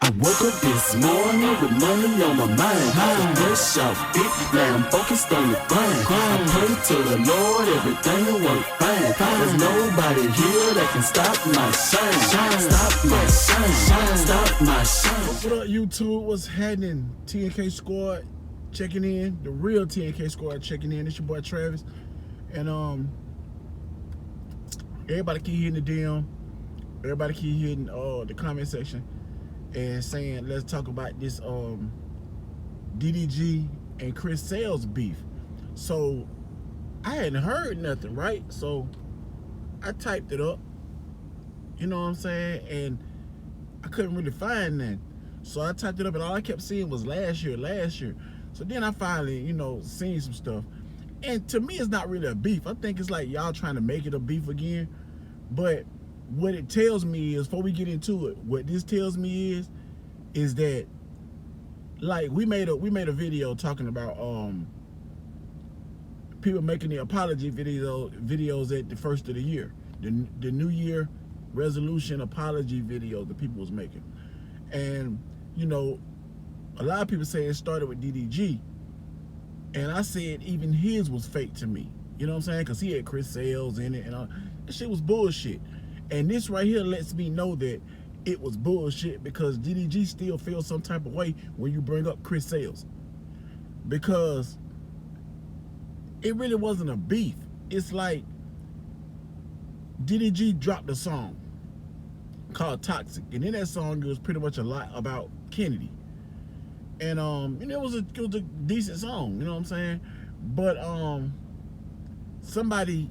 I woke up this morning with money on my mind. Fresh off it, now I'm focused on the grind. I pray to the Lord, everything will work fine. There's nobody here that can stop my shine. Stop my shine, stop my shine. What up, YouTube? What's happening? TNK Squad checking in. The real TNK Squad checking in. It's your boy Travis. And everybody keep hitting the DM. Everybody keep hitting the comment section and saying, let's talk about this DDG and Chris Sales beef. So I hadn't heard nothing, right? So I typed it up, you know what I'm saying? And I couldn't really find nothing. So I typed it up and all I kept seeing was last year. So then I finally, seen some stuff. And to me, it's not really a beef. I think it's like y'all trying to make it a beef again. But what it tells me is, before we get into it, what this tells me is that, like, we made a video talking about people making the apology videos at the first of the year, the New Year resolution apology videos that people was making. And a lot of people say it started with DDG, and I said even his was fake to me. You know what I'm saying? Because he had Chris Sales in it, and all that shit was bullshit. And this right here lets me know that it was bullshit, because DDG still feels some type of way when you bring up Chris Sales, because it really wasn't a beef. It's like DDG dropped a song called Toxic, and in that song it was pretty much a lot about Kennedy, and it was a decent song, you know what I'm saying? But somebody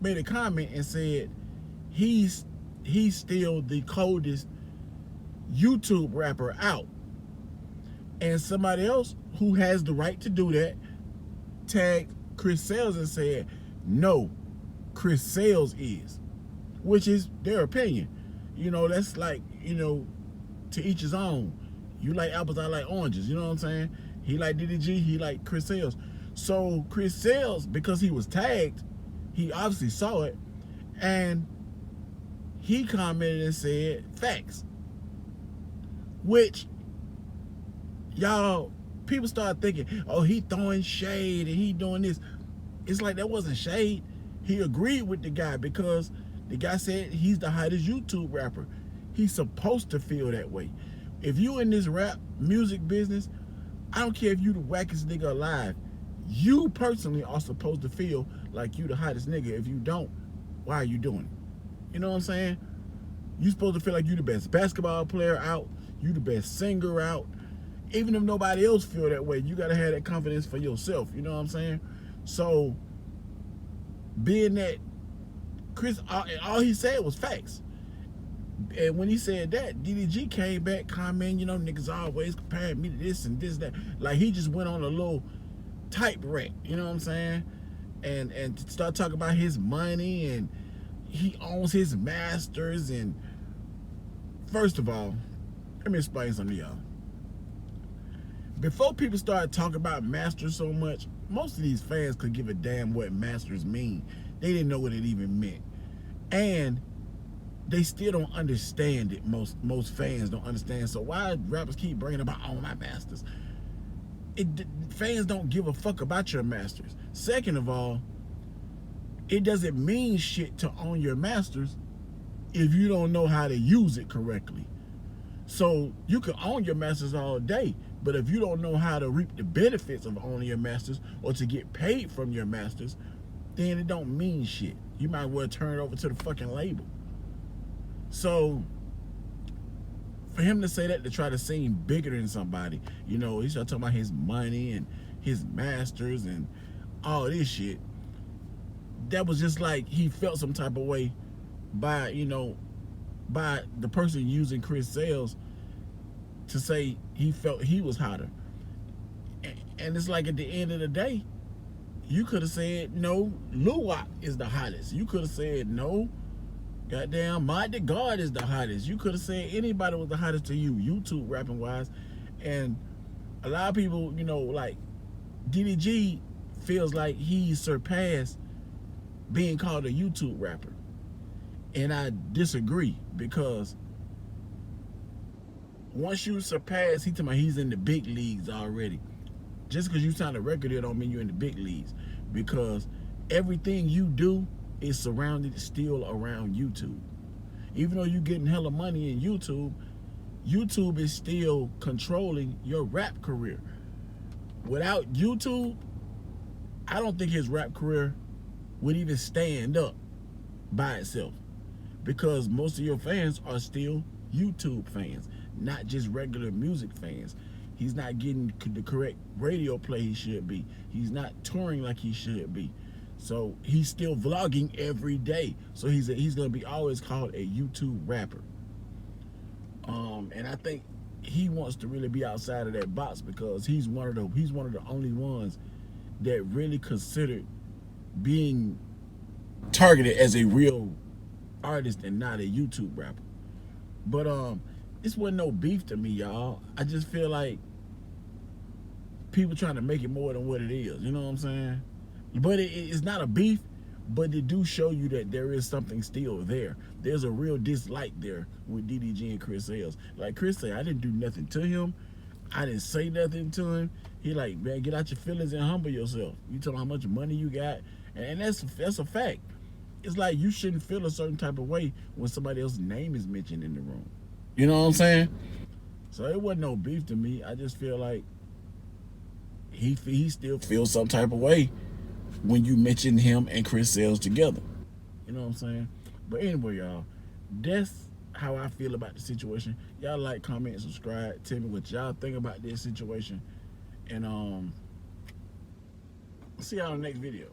made a comment and said he's still the coldest YouTube rapper out, and somebody else who has the right to do that tagged Chris Sales and said, no, Chris Sales is, which is their opinion. That's like, to each his own. You like apples, I like oranges, you know what I'm saying? He like DDG, he like Chris Sales. So Chris Sales, because he was tagged, he obviously saw it, and he commented and said facts, which people started thinking, oh, he throwing shade and he doing this. It's like, that wasn't shade. He agreed with the guy, because the guy said he's the hottest YouTube rapper. He's supposed to feel that way. If you in this rap music business, I don't care if you the wackest nigga alive, you personally are supposed to feel like you the hottest nigga. If you don't, why are you doing it? You know what I'm saying? You supposed to feel like you the best basketball player out, you the best singer out. Even if nobody else feel that way, you gotta have that confidence for yourself. You know what I'm saying? So, being that Chris, all he said was facts. And when he said that, DDG came back commenting, niggas always comparing me to this and this, that. Like, he just went on a little type wreck, you know what I'm saying? And start talking about his money, and he owns his masters. And first of all, let me explain something to y'all. Before people started talking about masters so much, most of these fans could give a damn what masters mean. They didn't know what it even meant. And they still don't understand it. Most fans don't understand. So why rappers keep bringing about, oh, my masters? Fans don't give a fuck about your masters. Second of all, it doesn't mean shit to own your masters if you don't know how to use it correctly. So you can own your masters all day, but if you don't know how to reap the benefits of owning your masters, or to get paid from your masters, then it don't mean shit. You might well turn it over to the fucking label. So for him to say that, to try to seem bigger than somebody, he started talking about his money and his masters and all this shit. That was just like he felt some type of way by the person using Chris Sales to say he felt he was hotter. And it's like, at the end of the day, you could have said, no, LUCH is the hottest. You could have said, no, goddamn, Mod the God is the hottest. You could have said anybody was the hottest to you, YouTube rapping wise. And a lot of people, like, DDG feels like he surpassed being called a YouTube rapper. And I disagree, because Once you surpass, he talking about he's in the big leagues already. Just because you signed a record deal don't mean you're in the big leagues, because everything you do is surrounded still around YouTube. Even though you're getting hella money in YouTube, YouTube is still controlling your rap career. Without YouTube, I don't think his rap career would even stand up by itself, because most of your fans are still YouTube fans, not just regular music fans. He's not getting the correct radio play he should be. He's not touring like he should be. So he's still vlogging every day. So he's gonna be always called a YouTube rapper. And I think he wants to really be outside of that box, because he's one of the only ones that really considered being targeted as a real artist and not a YouTube rapper. But this wasn't no beef to me, y'all. I just feel like people trying to make it more than what it is. You know what I'm saying? But it's not a beef, but it do show you that there is something still there. There's a real dislike there with DDG and Chris Sales. Like Chris said, I didn't do nothing to him. I didn't say nothing to him. He like, man, get out your feelings and humble yourself. You tell him how much money you got, and that's a fact. It's like you shouldn't feel a certain type of way when somebody else's name is mentioned in the room. You know what I'm saying? So it wasn't no beef to me. I just feel like he still feels some type of way when you mention him and Chris Sales together. You know what I'm saying? But anyway, y'all, that's how I feel about the situation. Y'all like, comment, subscribe. Tell me what y'all think about this situation. And see y'all in the next video.